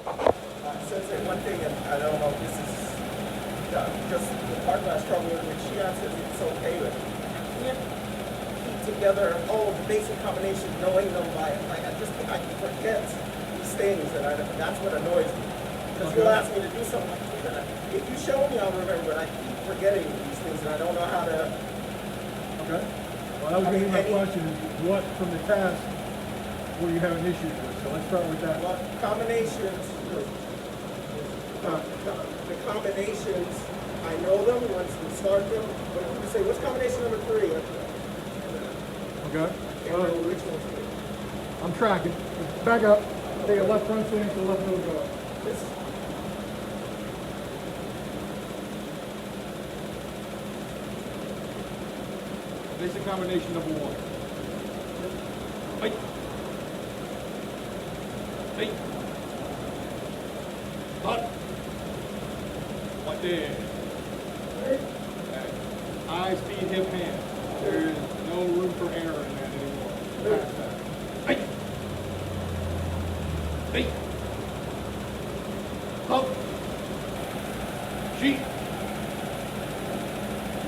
Sensei, one thing, and I don't know if this is just the part that I struggle with, which she answers it's okay with. I can't keep together all of the basic combinations, knowing them by, like, I forget these things, and that's what annoys me. Because you'll ask me to do something like that. If you show me, I'll remember, but I keep forgetting these things, and I don't know how to. Okay. Well, that was going to be my question, is what from the task were you having issues with? So let's start with that. Well, combinations, the combinations, I know them once we start them. But if you say, what's combination number 3? I Okay. can't remember which one's I'm tracking. Back up. Take a left front swing to left middle guard. this. Basic combination number 1. Hey. Hey. Hot. Like this. Okay. Eyes, feet, hip, hand. There is no room for error in that anymore. Past that. Hey. Hey. Up. Sheet.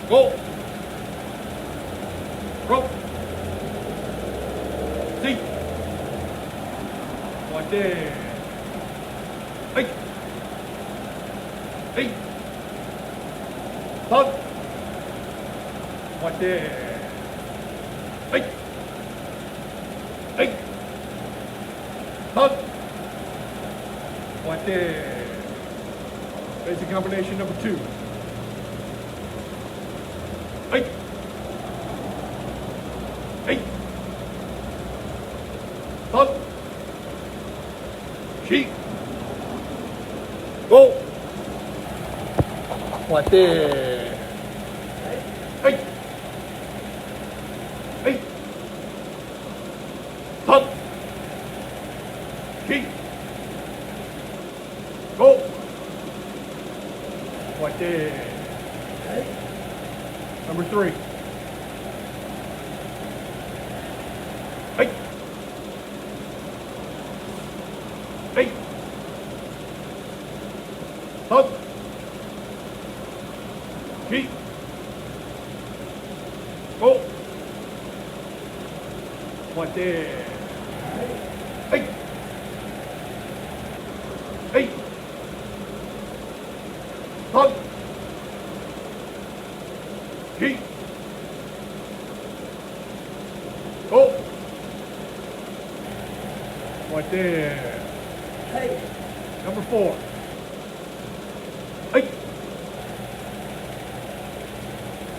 Go. Rope. See. Like that. Hey. Hey. Hug. Like that. Hey. Hey. Hug. Like that. Basic combination number 2. Hey. Hey. Hug. Sheet. Go. Like that. Hey. Hey. Hug. Sheet. Go. Like that. Number 3. Hey. Hey. Hug. Keep. Go. Like that. Hey. Hey. Hug. Keep. Go. Like that. Hey. Number 4. Hey.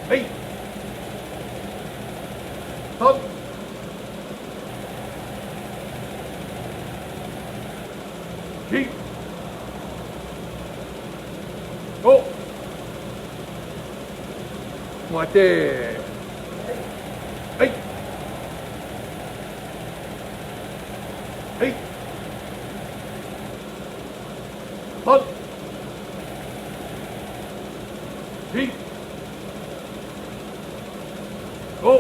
Hey. Hug. Keep. Go. Like that. Hey. Hey. Hug. Keep. Go.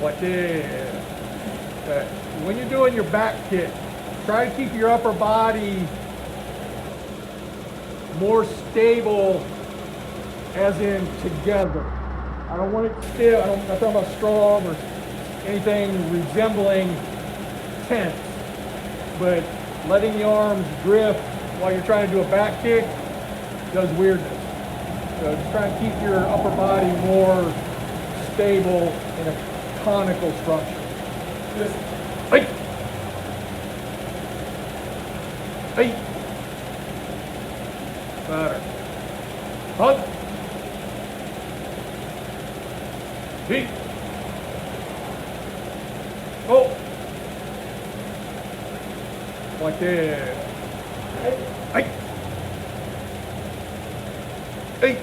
Like that. Okay. When you're doing your back kick, try to keep your upper body more stable, as in together. I don't want it stiff. I'm not talking about strong or anything resembling tense, but letting the arms drift while you're trying to do a back kick does weirdness. So just try and keep your upper body more stable in a conical structure. Just, hey! Hey! Better. Hug. Keep. Go. Like that. Hey. Hey.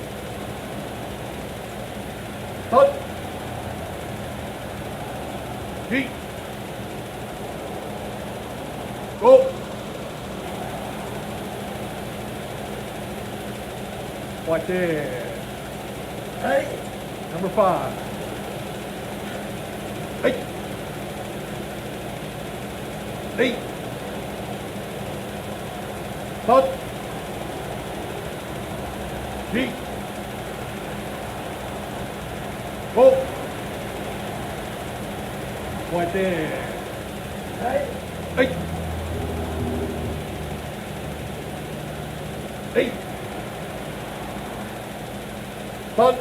Hug. Keep. Go. Like that. Hey. Number 5. Hey. Hey. Hot. G. Go. Right there. Right? Hey. Hey. Hot.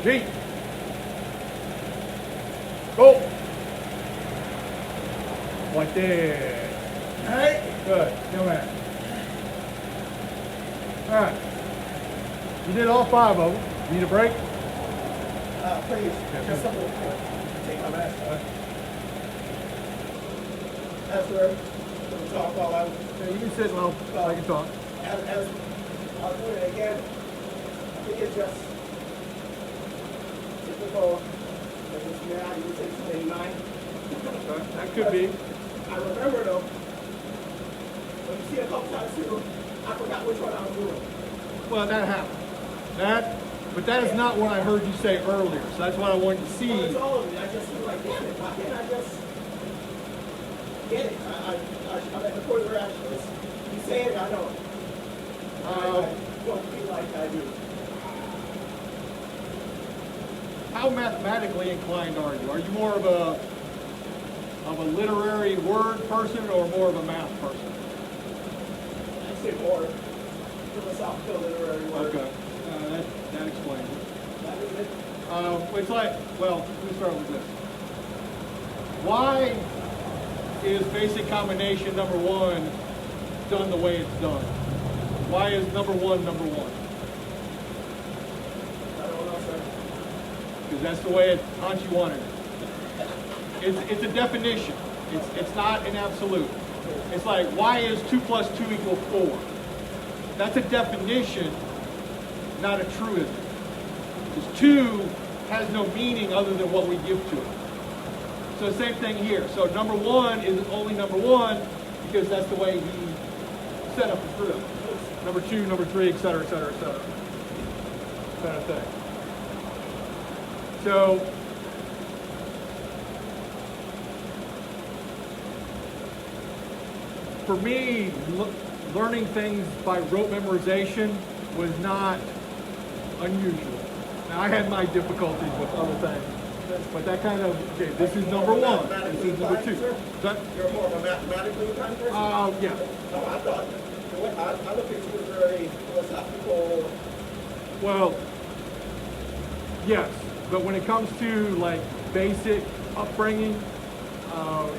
G. Go. Right there. Right? Good. Come on. All right. You did all 5 of them. Need a break? Please, just a little bit. Take my mask off. That's where we'll talk while I Yeah, you can sit while I can talk. as I'll do it again. I think it's just typical. Yeah, you would say 29. That could be. I remember though, when you see a couple times too, I forgot which one I was doing. Well, that happened. But that is not what I heard you say earlier. So that's what I wanted to see. Well, it's all of it. I just feel like, damn it, why can't I just get it? I'm at the point where actually, you say it, I don't. I don't feel like I do. How mathematically inclined are you? Are you more of a literary word person or more of a math person? I say more philosophical literary work. Okay, that explains it. That is it. It's like, well, let me start with this. Why is basic combination number 1 done the way it's done? Why is number 1 number 1? I don't know, sir. Because that's the way Hanshi wanted it. It's a definition. It's not an absolute. It's like, why is 2 plus 2 equal 4? That's a definition, not a truism. Because 2 has no meaning other than what we give to it. So same thing here. So number 1 is only number 1 because that's the way he set up the drill. Number 2, number 3, et cetera, et cetera, et cetera. Kind of thing. So for me, learning things by rote memorization was not unusual. Now, I had my difficulties with other things, but that kind of, okay, this is number 1, this is number 2. You're more of a mathematically inclined person? Yeah. No, I thought, I look at you as very philosophical. Well, yes, but when it comes to like basic upbringing,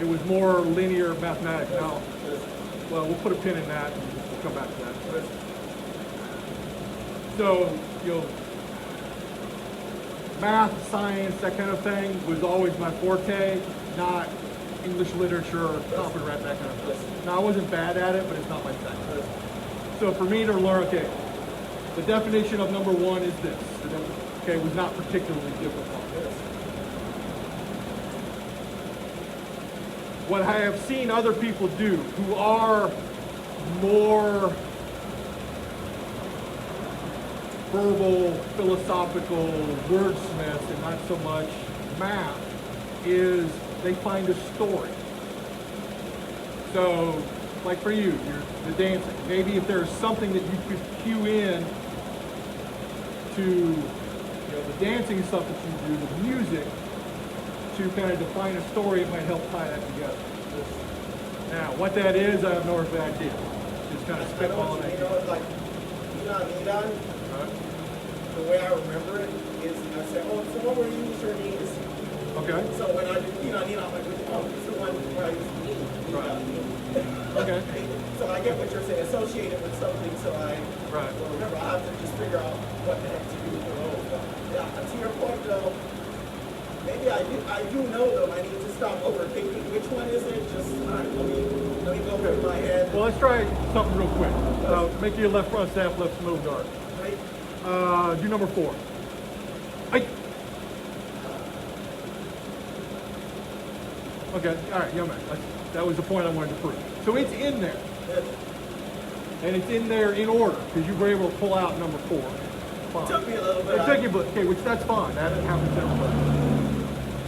it was more linear mathematics. Now, well, we'll put a pin in that and we'll come back to that. So, math, science, that kind of thing was always my forte, not English literature, copyright, that kind of stuff. Now, I wasn't bad at it, but it's not my thing. So for me to learn, okay, the definition of number 1 is this. Okay, was not particularly difficult. What I have seen other people do who are more verbal, philosophical wordsmiths and not so much math is they find a story. So, like for you, the dancing, maybe if there's something that you could cue in to the dancing stuff that you do, the music, to kind of define a story, it might help tie that together. Now, what that is, I have no idea. Just kind of spitballing it. it. You know, like, Nidan, the way I remember it is I say, oh, it's the one where you use your knees. Okay. So when I do Nidan, I'm like, oh, it's the one where I use the knee. Right. Okay. So I get what you're saying, associated with something, so I will remember. I have to just figure out what the heck to do for those. But yeah, to your point though, maybe I do know though, I need to stop overthinking which one is it. Just let me go through my head. Well, let's try something real quick. Make your left front staff, left middle guard. Right. Do number 4. Hey. Okay, all right, yeah, man. That was the point I wanted to prove. So it's in there. And it's in there in order, because you were able to pull out number 4. Fine. It took me a little bit. It took you, okay, which that's fine. That happens to everybody.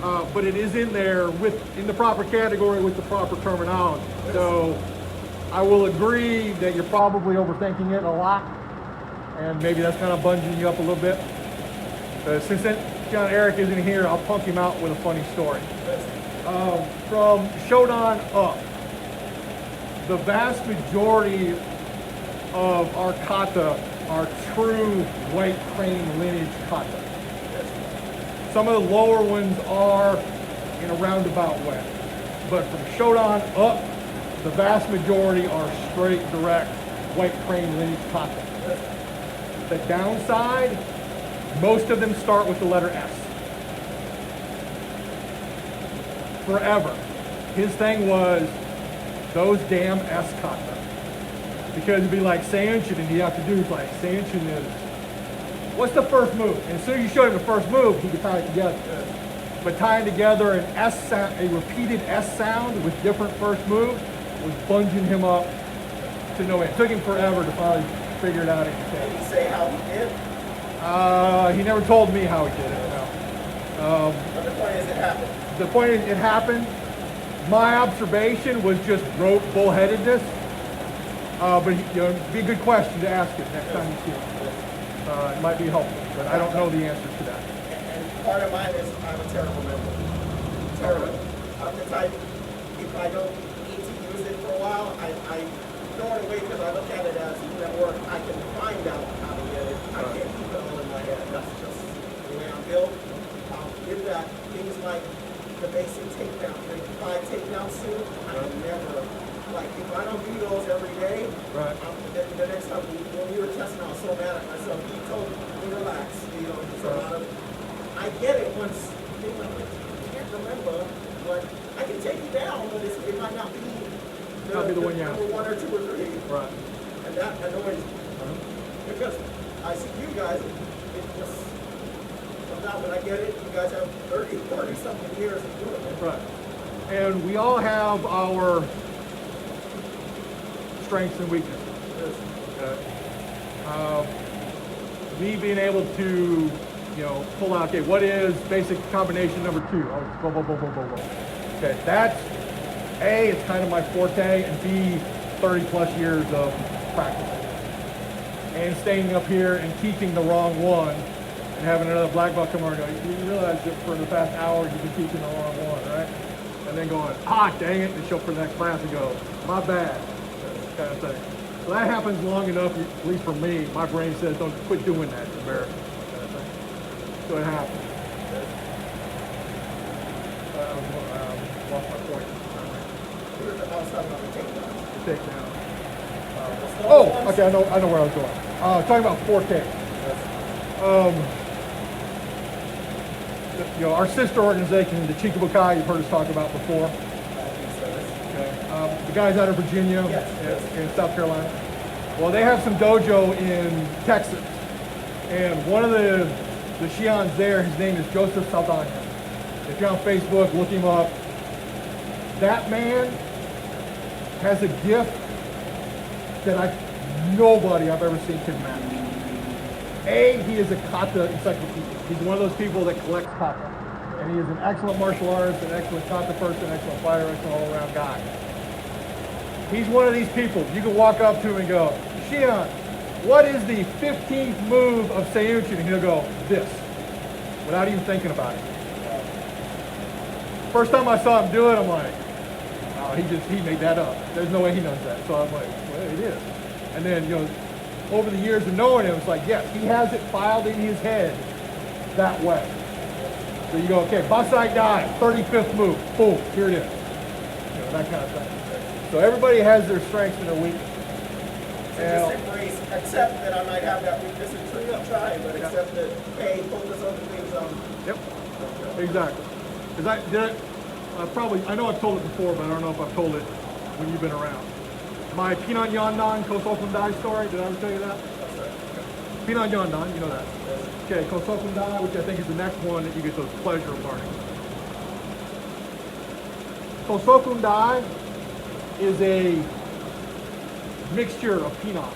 but it is in there in the proper category with the proper terminology. So I will agree that you're probably overthinking it a lot, and maybe that's kind of bunging you up a little bit. Since John Eric isn't here, I'll punk him out with a funny story. From Shodan up, the vast majority of our kata are true white crane lineage kata. Some of the lower ones are in a roundabout way. But from Shodan up, the vast majority are straight, direct, white crane lineage kata. The downside, most of them start with the letter S. Forever. His thing was those damn S kata. Because it'd be like Seiyunchin, and you have to do like Seiyunchin is, what's the first move? And as soon as you showed him the first move, he could tie it together. But tying together an S sound, a repeated S sound with different first moves was bunging him up to no end. It took him forever to finally figure it out. Did he say how he did? He never told me how he did it. No. But the point is, it happened. The point is, it happened. My observation was just rote bullheadedness. But it'd be a good question to ask him next time you see him. It might be helpful, but I don't know the answer to that. And part of mine is I'm a terrible member. Terrible. I'm the type, if I don't need to use it for a while, I throw it away because I look at it as even at work, I can find out how to get it. I can't keep it all in my head. That's just the way I'm built. With that, things like the basic takedown, the 5 takedowns too, I never, like if I don't do those every day, Right. The next time when we were testing, I was so mad at myself. He told me to relax, it's a lot of, I get it once, I can't remember, but I can take you down, but it might not be the one you have. number 1 or 2 or 3. Right. And that annoys me. Because I see you guys, it just comes out when I get it, you guys have 30 something years of doing it. Right. And we all have our strengths and weaknesses. Me being able to, pull out, okay, what is basic combination number 2? Oh, blah, blah, blah, blah, blah, blah. Okay, that's A, it's kind of my forte, and B, 30 plus years of practice. And standing up here and teaching the wrong one, and having another black belt come over and go, you realize that for the past hour you've been teaching the wrong one, right? And then going, dang it, and show up for the next class and go, my bad, kind of thing. So that happens long enough, at least for me, my brain says, don't quit doing that, it's embarrassing. Kind of thing. So it happens. Lost my point. I was talking about the takedown. The takedown. Okay, I know where I was going. Talking about 4K. Our sister organization, the Chikibukai, you've heard us talk about before. Okay. The guys out of Virginia and South Carolina. Well, they have some dojo in Texas. And one of the Shions there, his name is Joseph Saldana. If you're on Facebook, look him up. That man has a gift that nobody I've ever seen can match. He is a kata encyclopedia. He's one of those people that collects kata. And he is an excellent martial artist, an excellent kata person, an excellent fighter, excellent all-around guy. He's one of these people. You can walk up to him and go, Shion, what is the 15th move of Seiyunchin? And he'll go, this, without even thinking about it. First time I saw him do it, I'm like, he made that up. There's no way he knows that. So I'm like, well, it is. And then, over the years of knowing him, it's like, yes, he has it filed in his head that way. So you go, okay, Basai Dai, 35th move, boom, here it is. That kind of thing. So everybody has their strengths and their weaknesses. So just embrace, accept that I might have that weakness and try, but accept that, hey, focus on the things Yep, exactly. Because I know I've told it before, but I don't know if I've told it when you've been around. My Pinan Yondan Kosokun Dai story, did I ever tell you that? Pinan Yondan, you know that. Okay, Kosokun Dai, which I think is the next one that you get the pleasure of learning. Kosokun Dai is a mixture of Pinan.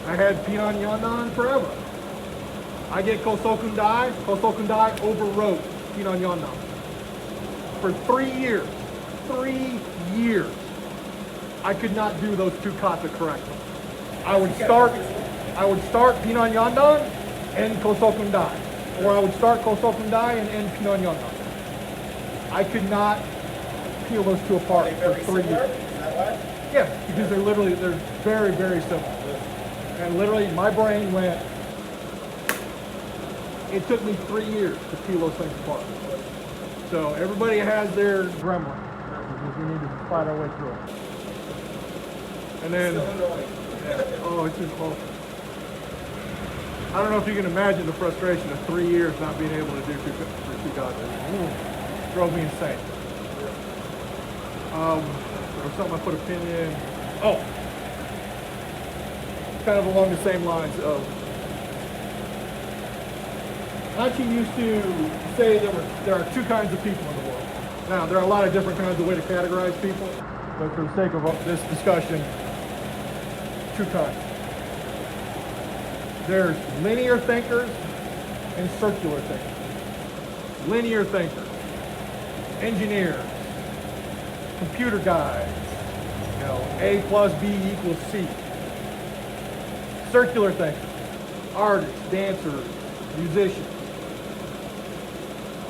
I had Pinan Yondan forever. I get Kosokun Dai. Kosokun Dai overwrote Pinon Yondan. For 3 years, 3 years, I could not do those two kata correctly. I would start Pinon Yondan and Kosokun Dai. Or I would start Kosokun Dai and end Pinon Yondan. I could not peel those two apart for 3 years. Is that why? Yeah, because they're very, very similar. And literally my brain went, it took me 3 years to peel those things apart. So everybody has their gremlin. We need to fight our way through it. And then, Still annoying. oh, it's just awful. I don't know if you can imagine the frustration of 3 years not being able to do two katas. Drove me insane. There was something I put a pin in. Oh, kind of along the same lines of, Hachi used to say there are two kinds of people in the world. Now, there are a lot of different kinds of way to categorize people, but for the sake of this discussion, two kinds. There's linear thinkers and circular thinkers. Linear thinkers, engineers, computer guys, A plus B equals C. Circular thinkers, artists, dancers, musicians.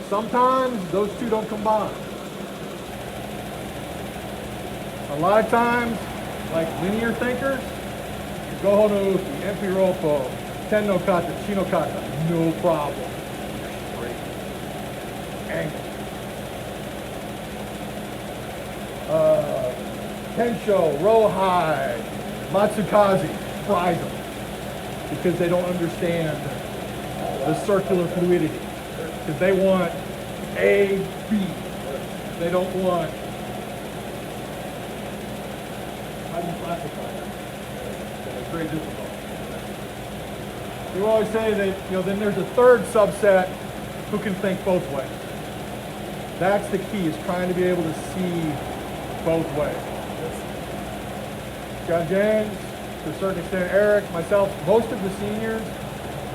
Sometimes those two don't combine. A lot of times, like linear thinkers, Goho no Uki, Empiropo, Ten no Kata, Chi no Kata, no problem. Straight. Angle. Tensho, Rohai, Matsukaze, fries them. Because they don't understand the circular fluidity. Because they want A, B. They don't want, how do you classify that? It's very difficult. You always say that, then there's a third subset who can think both ways. That's the key, is trying to be able to see both ways. John James, to a certain extent, Eric, myself, most of the seniors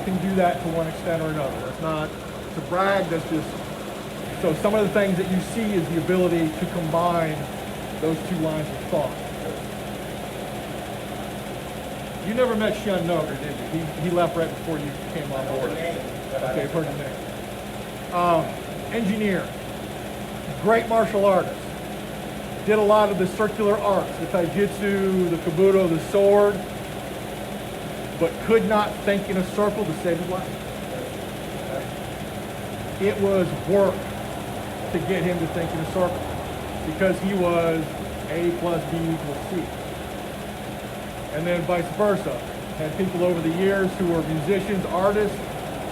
can do that to one extent or another. That's not to brag, that's just, so some of the things that you see is the ability to combine those two lines of thought. You never met Shun Noger, did you? He left right before you came on board. Okay, I've heard the name. Engineer, great martial artist. Did a lot of the circular arts, the taijutsu, the kabuto, the sword, but could not think in a circle to save his life. It was work to get him to think in a circle because he was A plus B equals C. And then vice versa. Had people over the years who were musicians, artists.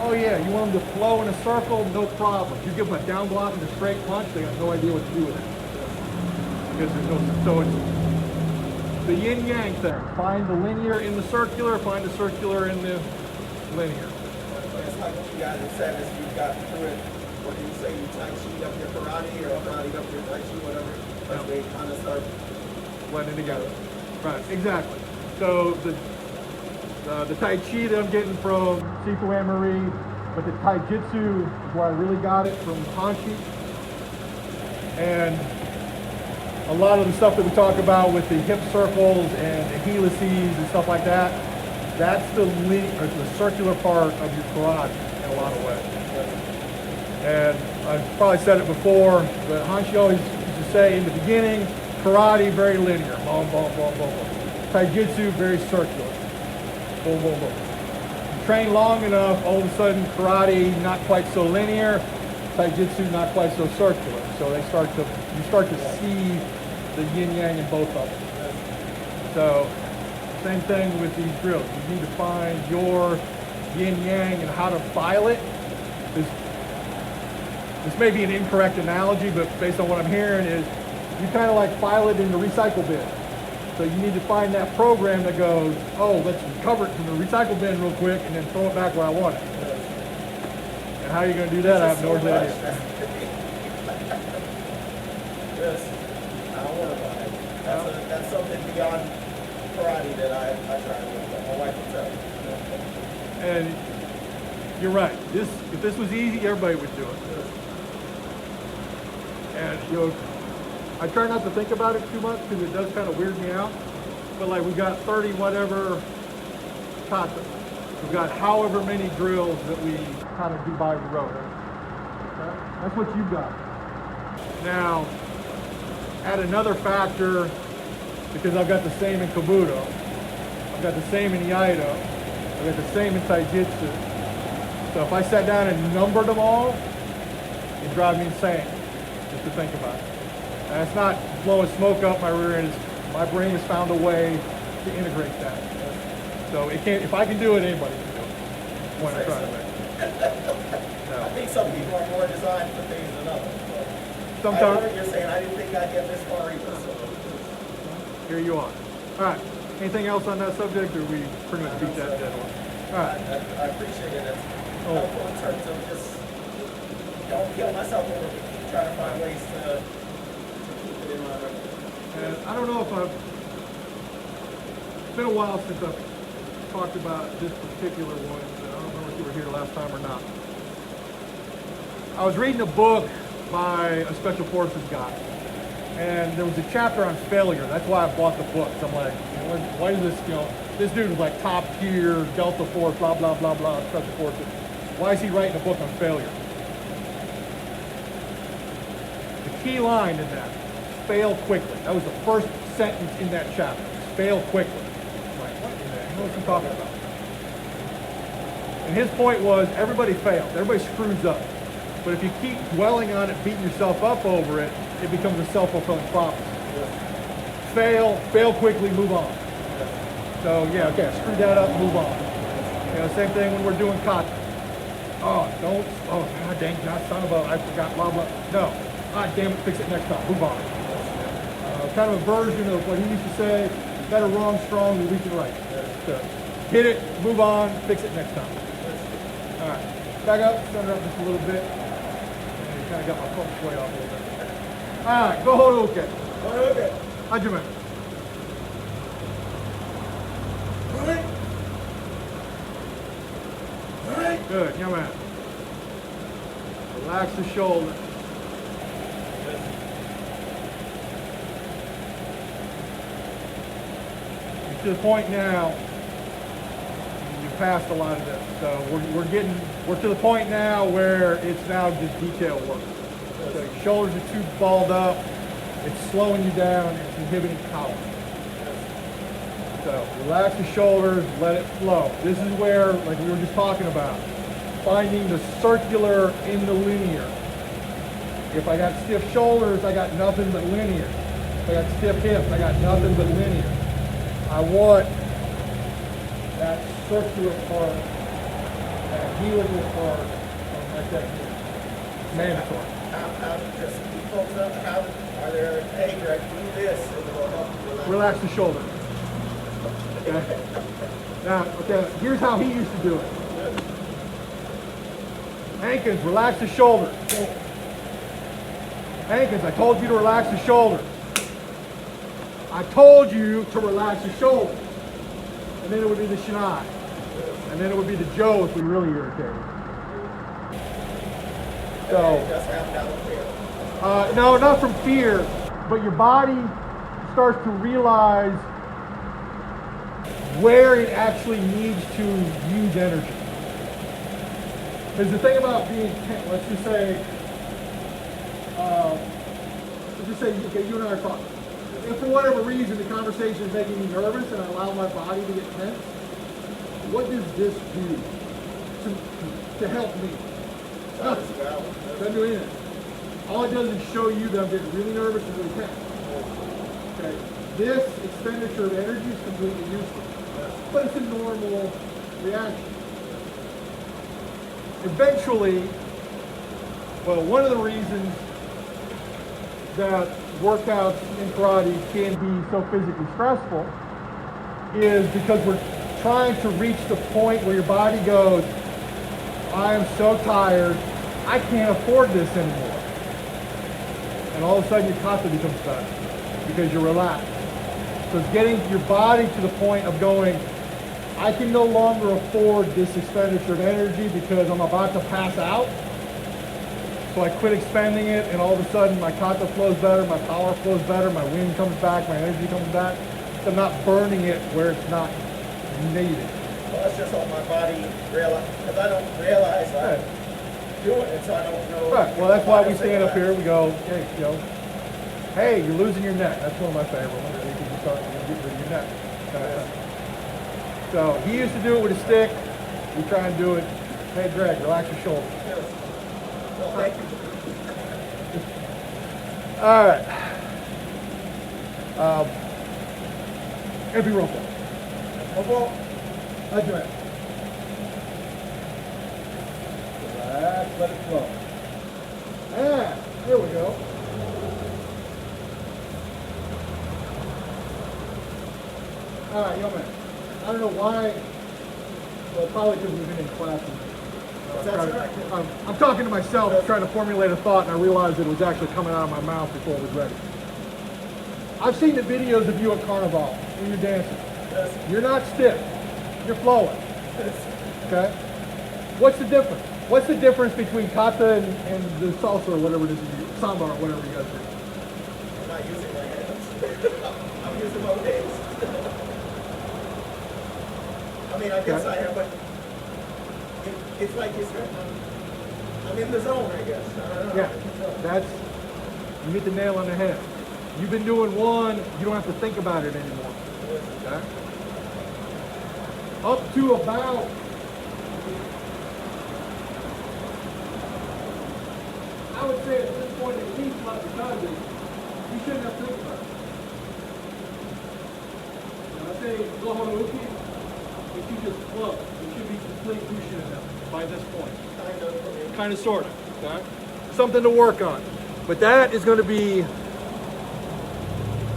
Oh yeah, you want them to flow in a circle? No problem. You give them a down block and a straight punch, they have no idea what to do with it. Because there's no, so it's the yin yang thing. Find the linear in the circular, find the circular in the linear. It's like what you guys have said is you've got through it. What do you say? You Tai Chi up your karate or karate up your Tai Chi, whatever. As they kind of start blending together. Right, exactly. So the Tai Chi that I'm getting from Sifu Anne-Marie, but the Taijutsu is where I really got it from Hanshi. And a lot of the stuff that we talk about with the hip circles and the helices and stuff like that, that's the circular part of your karate in a lot of ways. And I've probably said it before, but Hanshi always used to say in the beginning, karate very linear, boom, boom, boom, boom, boom. Taijutsu very circular, boom, boom, boom. You train long enough, all of a sudden karate not quite so linear, Taijutsu not quite so circular. So you start to see the yin yang in both of them. So same thing with these drills. You need to find your yin yang and how to file it. This may be an incorrect analogy, but based on what I'm hearing is you kind of like file it in the recycle bin. So you need to find that program that goes, oh, let's recover it from the recycle bin real quick and then throw it back where I want it. And how you're going to do that, I have no idea. Yes, I don't want to buy it. That's something beyond karate that I try to do. My wife will tell me. And You're right. If this was easy, everybody would do it. And I try not to think about it too much because it does kind of weird me out. But like we got 30 whatever katas. We've got however many drills that we kind of do by the road. Okay? That's what you've got. Now, add another factor because I've got the same in Kabuto. I've got the same in Iaido. I've got the same in Taijutsu. So if I sat down and numbered them all, it'd drive me insane just to think about it. And it's not blowing smoke up my rear end. My brain has found a way to integrate that. So it can't. If I can do it, anybody can do it. When I try to make it. I think some people are more designed for things than others. Sometimes. I know what you're saying. I didn't think I'd get this far either. So. Here you are. All right. Anything else on that subject, or we pretty much beat that dead horse? All right. I appreciate it. That's helpful in terms of just don't kill myself over it. Keep trying to find ways to keep it in my record. And I don't know if it's been a while since I've talked about this particular one. I don't know if you were here last time or not. I was reading a book by a special forces guy, and there was a chapter on failure. That's why I bought the book. So I'm like, why is this, this dude was like top tier, Delta Force, blah, blah, blah, blah, special forces. Why is he writing a book on failure? The key line in that, fail quickly. That was the first sentence in that chapter. Fail quickly. I'm like, what the hell is he talking about? And his point was, everybody fails. Everybody screws up. But if you keep dwelling on it, beating yourself up over it, it becomes a self-fulfilling prophecy. Fail quickly, move on. So yeah, okay, screw that up, move on. Same thing when we're doing kata. God dang, God, son of a, I forgot, blah, blah. No, God damn it, fix it next time, move on. Kind of a version of what he used to say, better wrong, strong, than weak and right. So, hit it, move on, fix it next time. All right, back up, center up just a little bit. And you kind of got my focus way off a little bit. All right, go hold okay. Okay. Hajime. Good, yeah man. Relax the shoulder. You're to the point now, you passed a lot of this. So we're to the point now where it's now just detail work. So your shoulders are too balled up, it's slowing you down, it's inhibiting power. So relax the shoulders, let it flow. This is where, like we were just talking about, finding the circular in the linear. If I got stiff shoulders, I got nothing but linear. If I got stiff hips, I got nothing but linear. I want that circular part, that helical part of my technique. It's mandatory. How just keep folks up? How are there, hey Greg, do this and it will help you Relax the shoulder. Okay. Now, okay, here's how he used to do it. Hankins, relax the shoulder. Hankins, I told you to relax the shoulder. I told you to relax the shoulder. And then it would be the Shinai. And then it would be the Joe if we really irritated. So, no, not from fear, but your body starts to realize where it actually needs to use energy. Because the thing about being, let's just say, okay, you and I are talking. If for whatever reason the conversation is making me nervous and I allow my body to get tense, what does this do to help me? Nothing. Doesn't do anything. All it does is show you that I'm getting really nervous and really tense. Okay. This expenditure of energy is completely useless. But it's a normal reaction. Eventually, well, one of the reasons that workouts in karate can be so physically stressful is because we're trying to reach the point where your body goes, I am so tired, I can't afford this anymore. And all of a sudden your kata becomes better because you're relaxed. So it's getting your body to the point of going, I can no longer afford this expenditure of energy because I'm about to pass out. So I quit expending it, and all of a sudden my kata flows better, my power flows better, my wind comes back, my energy comes back. So I'm not burning it where it's not needed. Well, that's just all my body realize, because I don't realize I'm doing it, so I don't know. Right. Well, that's why we stand up here. We go, hey, hey, you're losing your neck. That's one of my favorite ones. Because you start to get rid of your neck. So he used to do it with a stick. We try and do it. Hey, Greg, relax your shoulders. Yes. Well, thank you. All right. Every rope. Well, That's right. Relax, let it flow. And here we go. All right, yo man. I don't know why. Well, probably because we've been in classes. That's right. I'm talking to myself, trying to formulate a thought, and I realized it was actually coming out of my mouth before it was ready. I've seen the videos of you at Carnival when you're dancing. Yes. You're not stiff. You're flowing. Okay? What's the difference? What's the difference between kata and the salsa or whatever it is, samba or whatever you guys do? I'm not using my hands. I'm using my legs. I mean, I guess Okay. I am, but it's like you said, I'm in the zone, I guess. I don't know. Yeah, that's, you hit the nail on the head. You've been doing one, you don't have to think about it anymore. Okay? Up to about, I would say at this point, at least about the time, you shouldn't have to think about it. When I say Goho no Uki, it should just flow. It should be complete Ushinada by this point. Kind of for me. Kind of, sort of. Okay? Something to work on. But that is going to be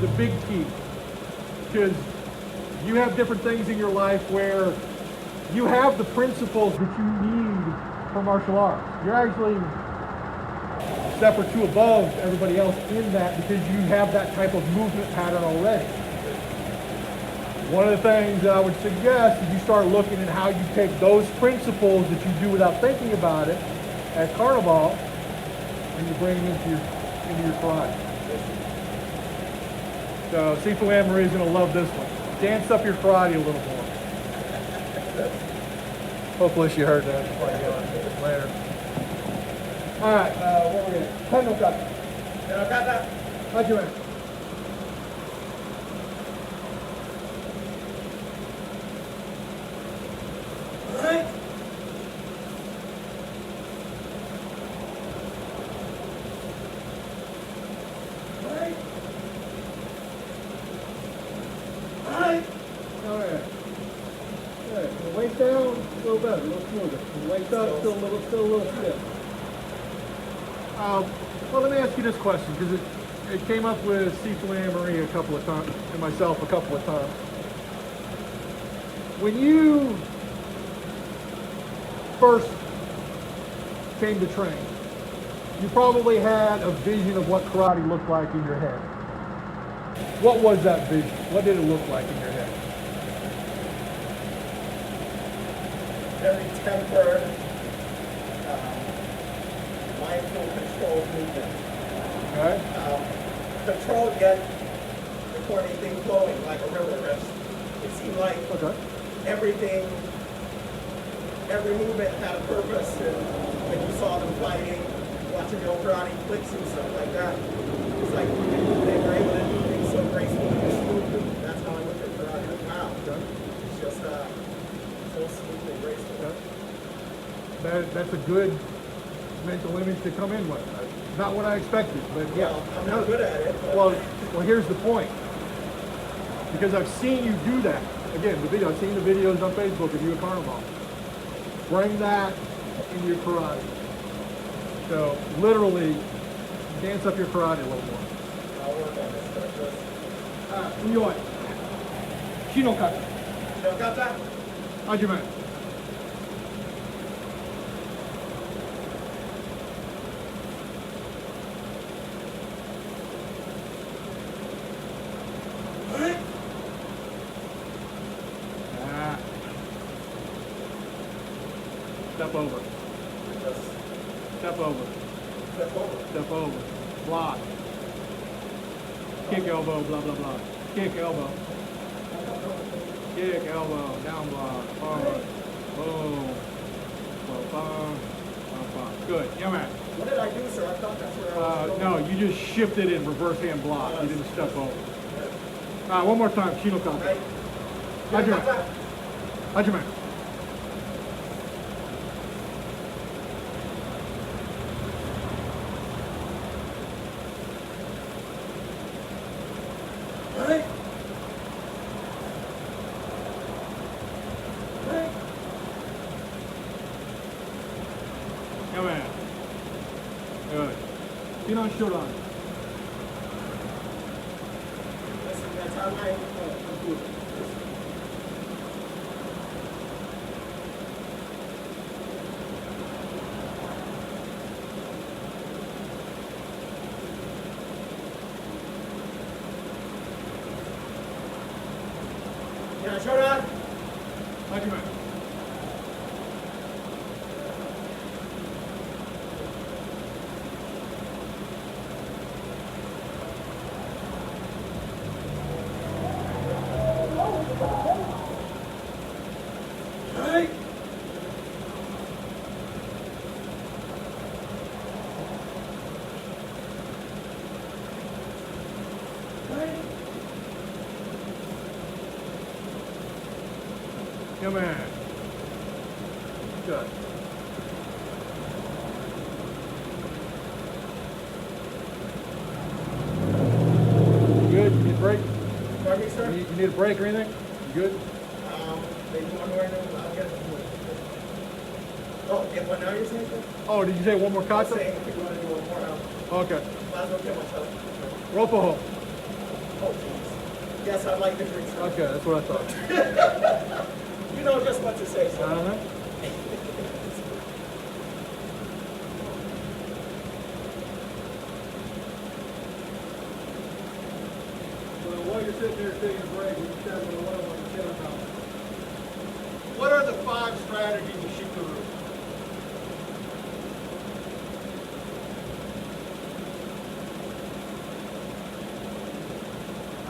the big key. Because you have different things in your life where you have the principles that you need for martial arts. You're actually a step or two above everybody else in that because you have that type of movement pattern already. One of the things that I would suggest is you start looking at how you take those principles that you do without thinking about it at Carnival and you bring them into your karate. So Sifu Anne Marie is going to love this one. Dance up your karate a little more. Hopefully she heard that before I get on later. All right, what we're going to Ten no kata. And I got that. Hajime. Right. Right. Right. All right. All right. The weight down, a little better, a little smoother. The weight up, still a little stiff. Well, let me ask you this question because it came up with Sifu Anne Marie a couple of times and myself a couple of times. When you first came to train, you probably had a vision of what karate looked like in your head. What was that vision? What did it look like in your head? Very tempered, mindful, controlled movement. Okay? Controlled yet before anything flowing like a river. It seemed like Okay. every movement had a purpose. And when you saw them fighting, watching your karate flicks and stuff like that, it's like they were able to do things so gracefully and smoothly. That's how I look at karate now. Okay. It's just so smooth and graceful. That's a good mental image to come in with. Not what I expected, but yeah. Well, I'm not good at it. But Well, here's the point. Because I've seen you do that. Again, I've seen the videos on Facebook of you at Carnival. Bring that into your karate. So literally, dance up your karate a little more. I'll work on this. Uyoi. Shinokata. You got that? Hajime. Step over. Just Step over. step over. Step over. Block. Kick elbow, blah, blah, blah. Kick elbow. Kick elbow. Down block. Forward. Boom. Ba-bum. Ba-bum. Good. Yeah, man. What did I do, sir? I thought that's where I was No, going. you just shifted in reverse hand block. You didn't step over. All right, one more time. Shinokata. Right? Hajime. Hajime. Right? Right? Yeah, man. Good. Kinan Shodan. Listen, that's how I conclude. Yeah, Shodan. Hajime. Right? Right? Yeah, man. Good. Good. You need a break? Pardon me, sir? You need a break or anything? You good? Maybe one more and then I'll get it. Oh, get one now you're saying, sir? Oh, did you say one more I'm kata? saying if you want to do one more, Okay. might as well get myself. Ropoho. Oh, jeez. Yes, I'd like to drink some. Okay, that's what I thought. You know just what to say, sir. Uh-huh. So while you're sitting there taking a break, we can chat with one of them and chat about What are the 5 strategies of Shikaru?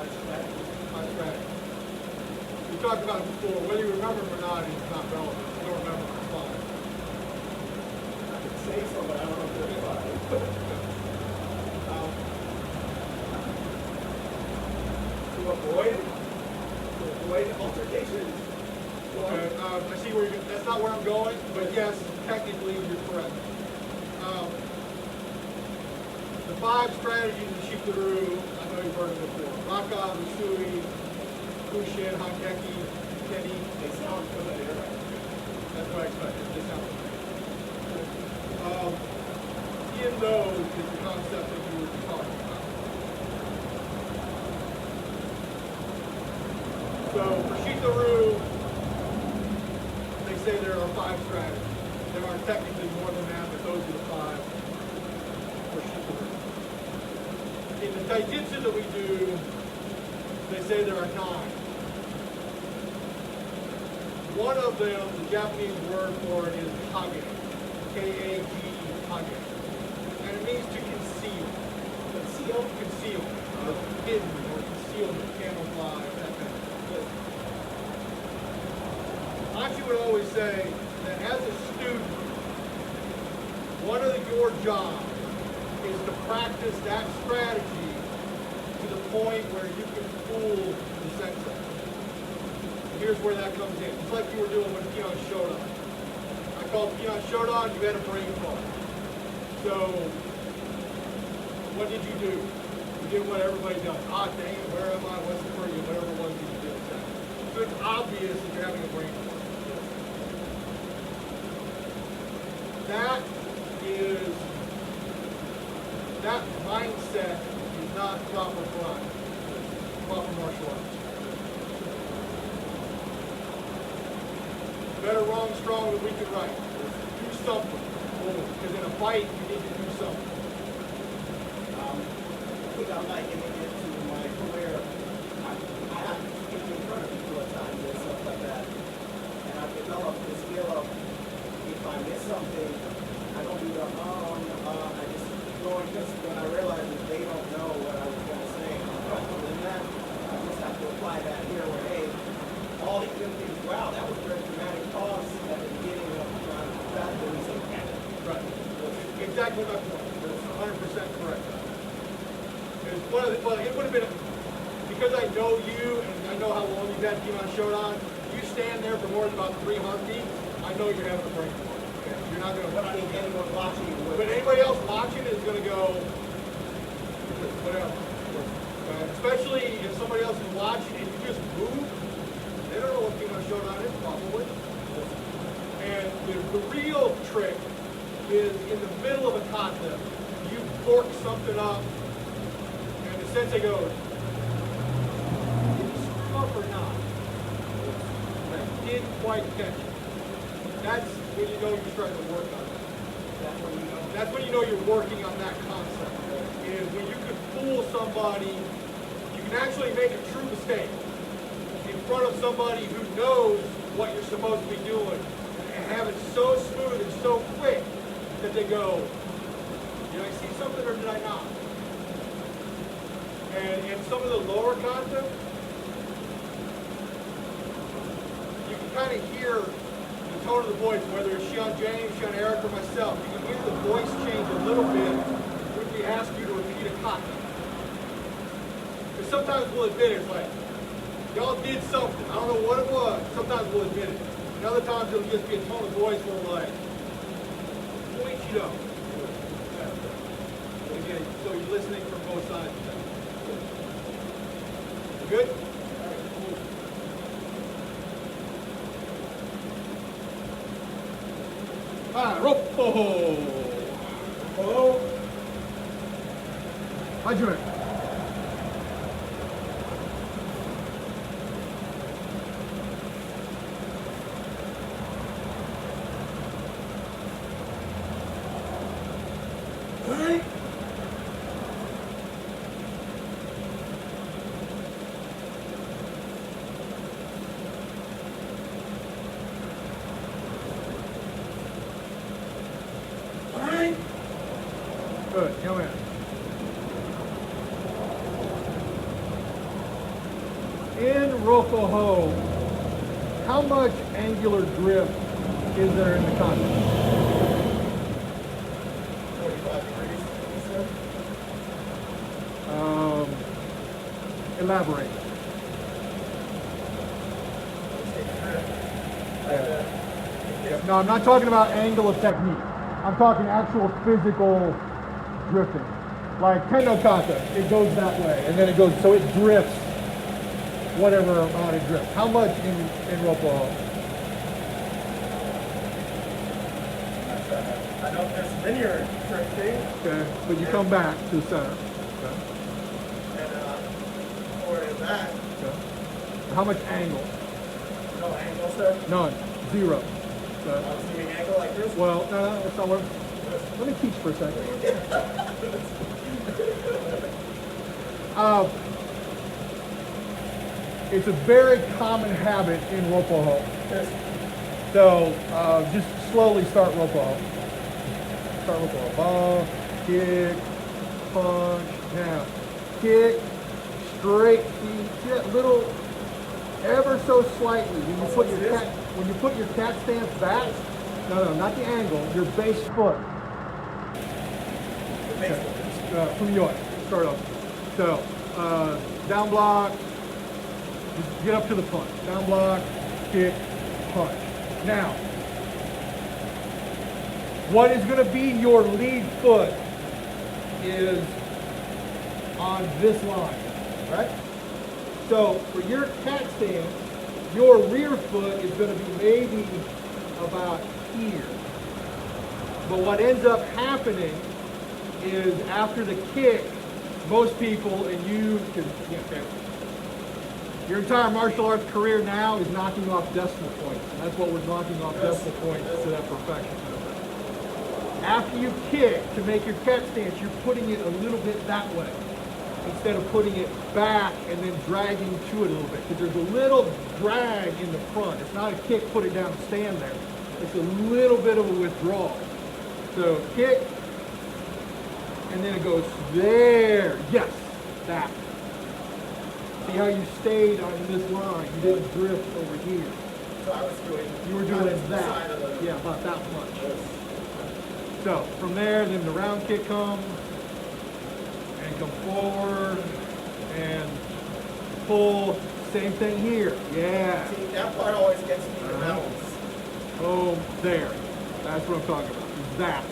Five strategies. We talked about it before. Whether you remember them or not is not relevant. If you don't remember, it's fine. I could say so, but I don't know if they're right. To avoid altercations. I see where you're, that's not where I'm going, but yes, technically you're correct. The 5 strategies of Shikaru, I know you've heard them before. Raka, Usui, Kushin, Hankeki, Keni. They sound familiar. That's what I expected. They sound familiar. In those is the concept that you were talking about. So for Shikaru, they say there are 5 strategies. There are technically more than that, but those are the 5 for Shikaru. In the Taijutsu that we do, they say there are 9. One of them, the Japanese word for it is Kage. K-A-G-E, Kage. And it means to conceal. Conceal. Hidden or concealment, camouflage, that kind of thing. Achi would always say that as a student, one of your jobs is to practice that strategy to the point where you can fool the sensei. And here's where that comes in. It's like you were doing with Pion Shodan. I called Pion Shodan, you had a brain fart. So, what did you do? You did what everybody does. Ah, dang it, where am I? What's the free? Whatever it was that you did. So it's obvious that you're having a brain fart. That mindset is not proper karate, proper martial arts. Better, wrong, strong than weak and right. Do something. Because in a fight, you need to do something. I think I'm like getting into my career. I have to speak in front of people at times and stuff like that. And I've developed the skill of, if I'm exactly my point. That's 100% correct. It's one of the, well, it would have been, because I know you and I know how long you've had Demon Showdown, you stand there for more than about 3 heartbeats, I know you're having a brain fart. Okay? You're not going to, But I think anyone watching you would. but anybody else watching is going to go, whatever. Especially if somebody else is watching and you just move, they don't know what Demon Showdown is probably. And the real trick is in the middle of a kata, you fork something up, and the sensei goes, did you screw up or not? I didn't quite catch it. That's when you know you're starting to work on it. That's when you know you're working on that concept. Is when you can fool somebody, you can actually make a true mistake in front of somebody who knows what you're supposed to be doing, and have it so smooth and so quick that they go, did I see something or did I not? And some of the lower content, you can kind of hear the tone of the voice, whether it's Sean James, Sean Eric, or myself. You can hear the voice change a little bit when we ask you to repeat a kata. Because sometimes we'll admit it, it's like, y'all did something. I don't know what it was. Sometimes we'll admit it. And other times it'll just be a tone of voice where we're like, point you up. Again, so you're listening from both sides. Good? Roppo! Hello? Hajime. Good, come in. In Rokuho, how much angular drift is there in the content? 45 degrees, you said? Elaborate. No, I'm not talking about angle of technique. I'm talking actual physical drifting. Like Kendo Kata, it goes that way, and then it goes, so it drifts whatever amount it drifts. How much in Rokuho? I know there's linear drifting, Okay, but you come back to the center. Okay. and or that, Okay. How much angle? no angle, sir. None. Zero. Okay. I'm assuming angle like this. Well, no, that's not what. Let me teach for a second. It's a very common habit in Rokuho. So just slowly start Rokuho. Start Rokuho. Ball, kick, punch, now. Kick, straight, see that little, ever so slightly. When you put your cat stance back, no, not the angle, your base foot. Okay. From yours, start over. So, down block, just get up to the punch. Down block, kick, punch. Now, what is going to be your lead foot is on this line, right? So, for your cat stance, your rear foot is going to be maybe about here. But what ends up happening is after the kick, most people, and you can, your entire martial arts career now is knocking off decimal points. And that's what we're knocking off decimal points to that perfection. After you kick, to make your cat stance, you're putting it a little bit that way instead of putting it back and then dragging to it a little bit. Because there's a little drag in the front. It's not a kick, put it down, stand there. It's a little bit of a withdrawal. So kick, and then it goes there. Yes, that. See how you stayed on this line. You didn't drift over here. So I was doing. You were doing that. Yeah, about that much. So from there, then the round kick comes and come forward and pull. Same thing here. Yeah. See, that part always gets me to balance. Boom. There. That's what I'm talking about. Is that.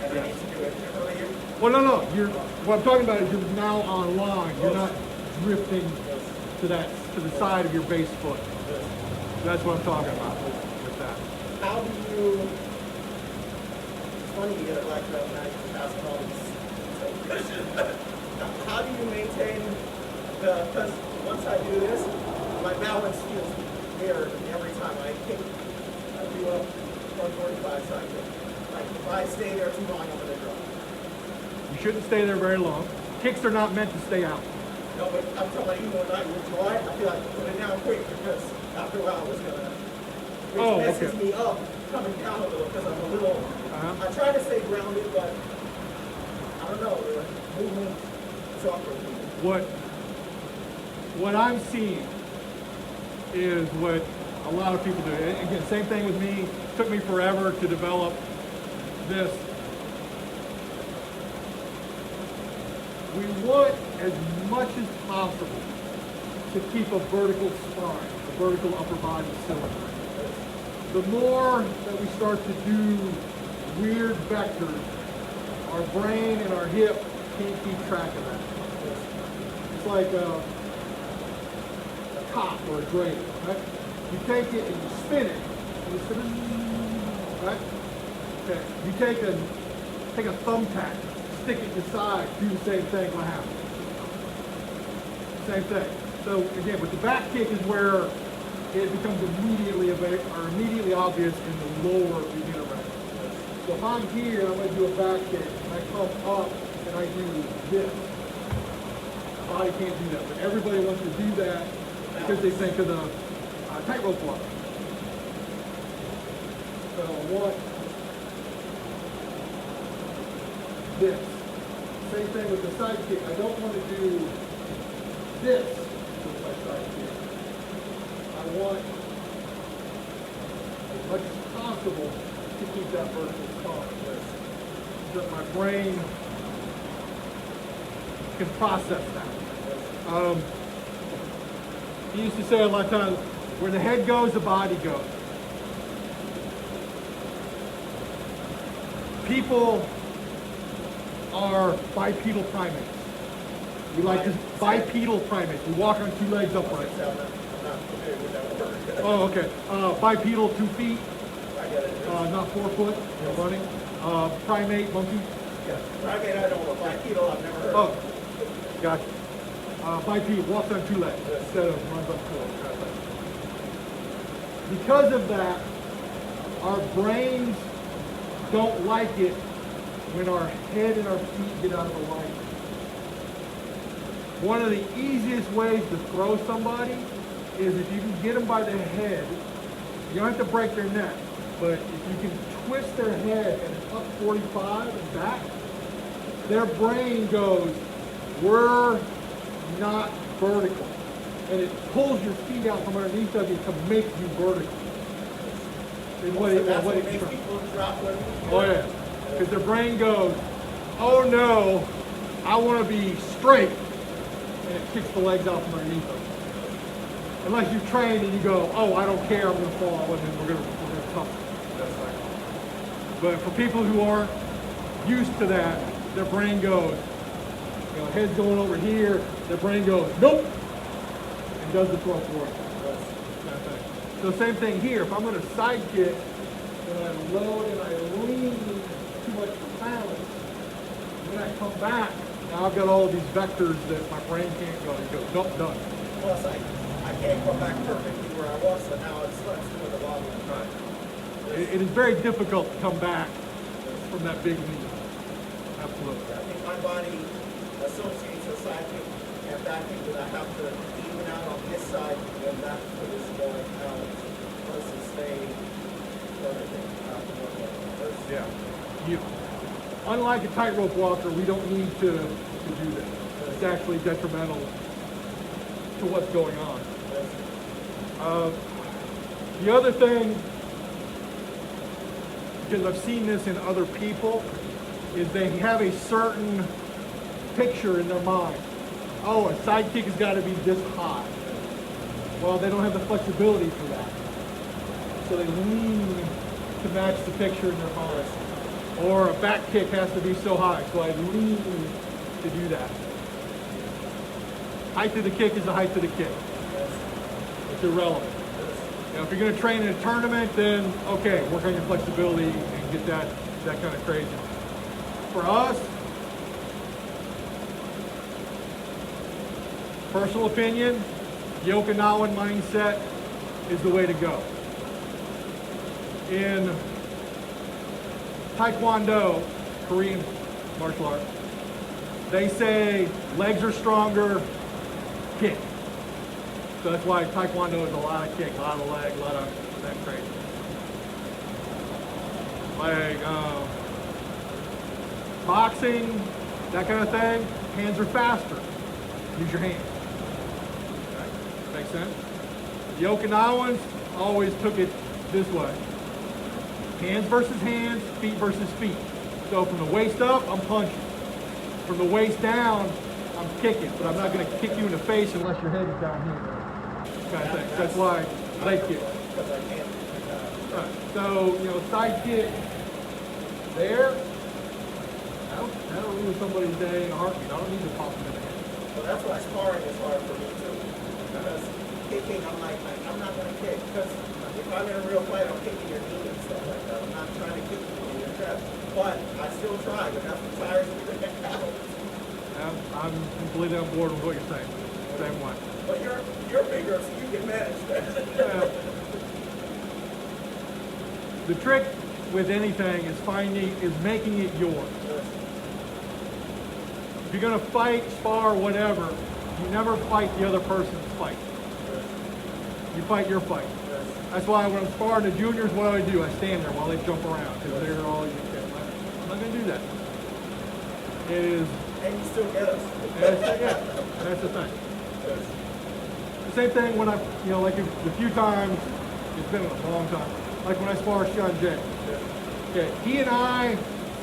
And I need to do it earlier. Well, no. What I'm talking about is you're now on line. You're not drifting to the side of your base foot. That's what I'm talking about with that. How do you, it's funny you get it like that when I ask all these questions. How do you maintain because once I do this, my balance feels weird every time I kick. I do a 145 side kick. Like if I stay there too long, I'm gonna drop. You shouldn't stay there very long. Kicks are not meant to stay out. No, but I'm telling you, when I withdraw it, I feel like put it down quick because after a while it's gonna, which messes me up coming down a little because I'm a little, I try to stay grounded, but I don't know, the movement is awkward. What I'm seeing is what a lot of people do. Again, same thing with me. It took me forever to develop this. We want as much as possible to keep a vertical spine, a vertical upper body cylinder. The more that we start to do weird vectors, our brain and our hip can't keep track of that. It's like a top or a grater, right? You take it and you spin it, and you spin it, right? Okay. You take a thumbtack, stick it to the side, do the same thing, what happens? Same thing. So again, with the back kick is where it becomes immediately obvious in the lower beginner range. So if I'm here, I'm going to do a back kick, and I come up and I do this. The body can't do that, but everybody wants to do that because they think of the tightrope walk. So I want this. Same thing with the side kick. I don't want to do this with my side kick. I want as much as possible to keep that vertical spine so that my brain can process that. He used to say a lot of times, where the head goes, the body goes. People are bipedal primates. We like this bipedal primates. We walk on two legs upright. I'm not familiar with that word. Oh, okay. Bipedal, 2 feet, I get it. not 4 foot, running. Primate, monkey. Yeah. Primate, I don't know. Bipedal, I've never heard. Oh, gotcha. Bipedal, walks on 2 legs instead of runs on 4. Because of that, our brains don't like it when our head and our feet get out of alignment. One of the easiest ways to throw somebody is if you can get them by the head. You don't have to break their neck, but if you can twist their head and up 45 and back, their brain goes, we're not vertical. And it pulls your feet out from underneath of you to make you vertical. Is what it, That's what what it makes tries. people drop when Oh yeah, because their brain goes, oh no, I want to be straight, and it kicks the legs out from underneath them. Unless you're trained and you go, oh, I don't care, I'm going to fall, and then we're going to tough it. But for people who aren't used to that, their brain goes, head's going over here, their brain goes, nope, and does the throw for it. So same thing here. If I'm going to side kick and I load and I lean too much for balance, when I come back, now I've got all of these vectors that my brain can't go. It goes, nope, done. Plus, I can't come back perfectly where I was, so now it's less with the body. Right. It is very difficult to come back from that big knee. Absolutely. I think my body associates a side kick and back kick that I have to even out on this side when that foot is going out versus stay vertically. Yeah. Unlike a tightrope walker, we don't need to do that. It's actually detrimental to what's going on. The other thing because I've seen this in other people, is they have a certain picture in their mind. Oh, a side kick has got to be this high. Well, they don't have the flexibility for that. So they lean to match the picture in their mind. Or a back kick has to be so high, so I lean to do that. Height of the kick is the height of the kick. It's irrelevant. You know, if you're going to train in a tournament, then okay, work on your flexibility and get that kind of crazy. For us, personal opinion, the Okinawan mindset is the way to go. In Taekwondo, Korean martial art, they say legs are stronger, kick. So that's why Taekwondo is a lot of kick, a lot of leg, a lot of that crazy. Like boxing, that kind of thing, hands are faster. Use your hands. Okay. Make sense? The Okinawans always took it this way. Hands versus hands, feet versus feet. So from the waist up, I'm punching. From the waist down, I'm kicking, but I'm not going to kick you in the face unless your head is down here. Kind of thing. That's why leg kick. Right. So, you know, side kick there, that'll ruin somebody's day in a heartbeat. I don't need to pop them in the head. Well, that's why sparring is hard for me too. Because kicking, I'm like, I'm not going to kick. Because if I'm in a real fight, I'm kicking your knee and stuff like that. I'm not trying to kick you in your chest. But I still try, but that's what tires me to get out. I'm completely on board with what you're saying. Same way. But you're bigger, so you can manage that. Yeah. The trick with anything is making it yours. If you're gonna fight, spar, whatever, you never fight the other person's fight. You fight your fight. That's why when I'm sparring the juniors, what do? I stand there while they jump around because they're all you can. I'm not gonna do that. It is. And you still get us. That's the thing. The same thing when like the few times, it's been a long time, like when I spar Sean Jay. Okay, he and I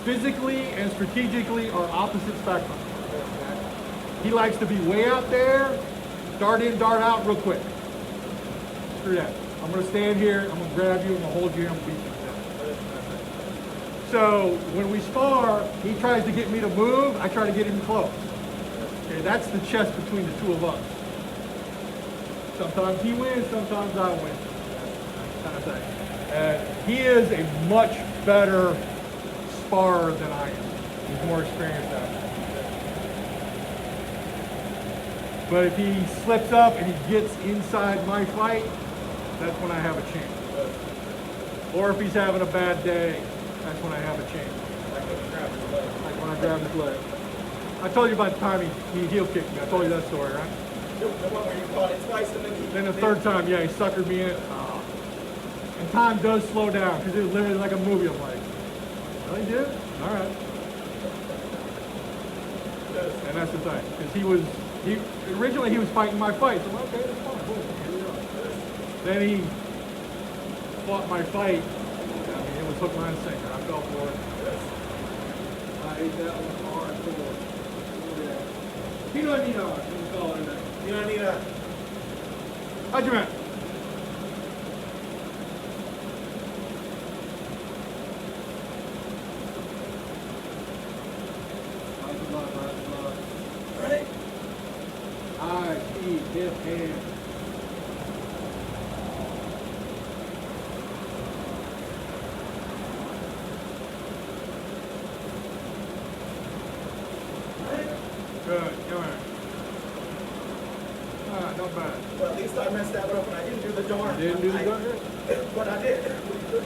physically and strategically are opposite spectrum. He likes to be way out there, dart in, dart out real quick. Screw that. I'm going to stand here, I'm going to grab you, I'm going to hold you, I'm going to beat you to death. So when we spar, he tries to get me to move, I try to get him close. Okay, that's the chess between the two of us. Sometimes he wins, sometimes I win. Kind of thing. He is a much better sparrer than I am. He's more experienced at it. But if he slips up and he gets inside my fight, that's when I have a chance. Or if he's having a bad day, that's when I have a chance. Like when I grab his leg. I told you about the time he heel kicked me. I told you that story, right? The one where you caught it twice and then the third time, yeah, he suckered me in. And time does slow down because it was literally like a movie. I'm like, really, dude? All right. And that's the thing, because originally he was fighting my fight. So I'm like, okay, that's fine. Cool. Here we go. Then he fought my fight. I mean, it was hook, line, and sinker. I fell for it. I ate that one hard. You don't need a. You don't need a. How'd you man? Right? Eye, feet, hip, hand. Good, come here. Not bad. Well, at least I messed that one up and I didn't do the darn. Didn't do the darn? But I did.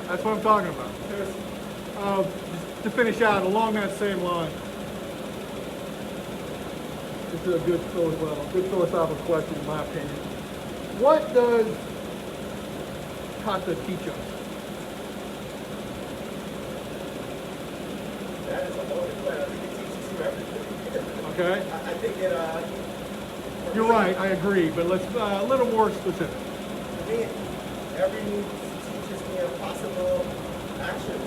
That's what I'm talking about. To finish out, along that same line, this is a good philosophical question in my opinion. What does kata teach us? That is a loaded question. I think it teaches you everything. Okay? I think it, You're right, I agree, but let's a little more specific. to me, every move teaches me a possible action.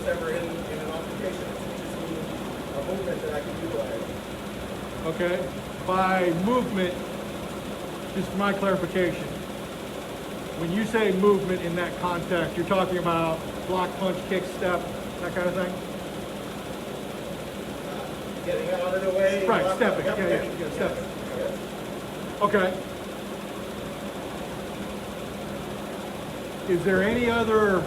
ever in an altercation, it teaches me a movement that I can utilize. Okay? By movement, just for my clarification, when you say movement in that context, you're talking about block, punch, kick, step, that kind of thing? Getting out of the way. Right, walk- stepping. yep, Yeah, yes, stepping. yes. Okay. Is there any other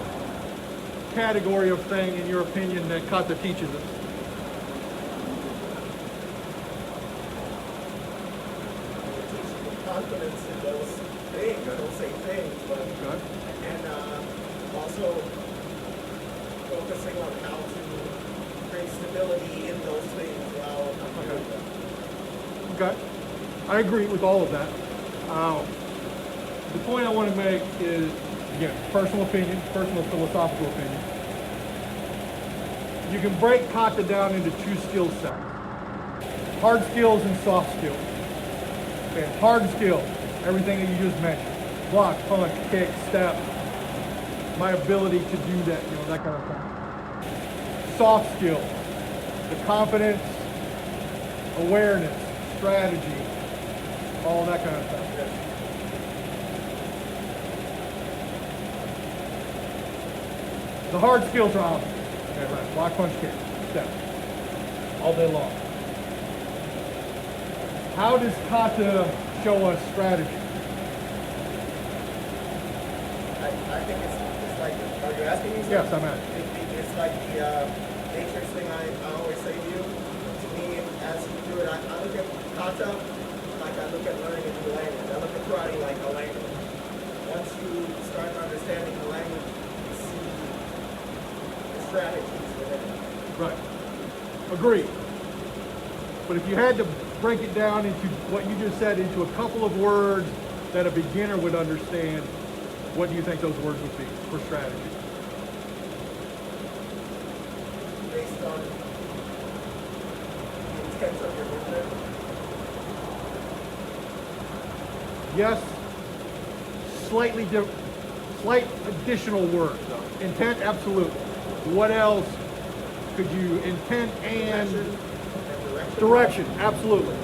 category of thing, in your opinion, that kata teaches us? It teaches me confidence in those things. I don't say things, but Okay. and also focusing on how to create stability in those things while I'm doing them. Okay. I agree with all of that. The point I want to make is, again, personal opinion, personal philosophical opinion. You can break kata down into two skill sets. Hard skills and soft skills. Okay, hard skills, everything that you just mentioned. Block, punch, kick, step. My ability to do that, that kind of thing. Soft skills, the confidence, awareness, strategy, all that kind of stuff. The hard skills are obvious. Okay, right. Block, punch, kick, step. All day long. How does kata show us strategy? I think it's like, are you asking me something? Yes, I'm asking. It's like the matrix thing I always say to you. To me, as you do it, I look at kata like I look at learning a new language. I look at karate like a language. Once you start understanding the language, you see the strategies within it. Right. Agreed. But if you had to break it down into what you just said into a couple of words that a beginner would understand, what do you think those words would be for strategy? Based on the intent of your movement. Yes, slight additional words though. Intent, absolutely. What else could you, intent and direction, absolutely.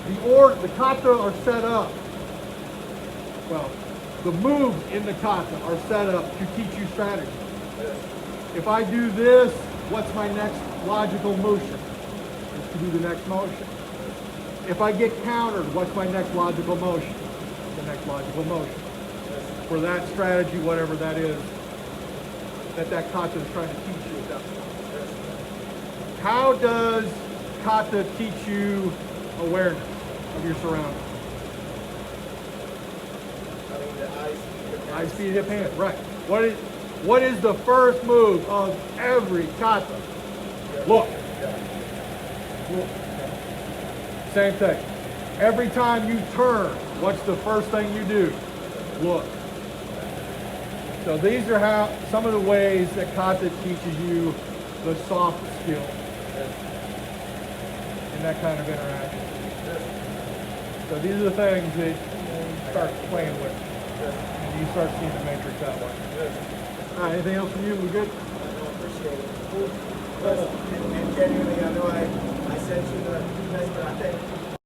The kata are set up, well, the moves in the kata are set up to teach you strategy. If I do this, what's my next logical motion? Is to do the next motion. If I get countered, what's my next logical motion? The next logical motion. For that strategy, whatever that is, that kata is trying to teach you at that point. How does kata teach you awareness of your surroundings? I mean, the Eyes, feet, hip, hand, right. What is the first move of every kata? Look. Look. Same thing. Every time you turn, what's the first thing you do? Look. So these are some of the ways that kata teaches you the soft skills in that kind of interaction. So these are the things that you start playing with. And you start seeing the matrix that way. All right, anything else from you? We good? I appreciate it. And genuinely, I know I sent you the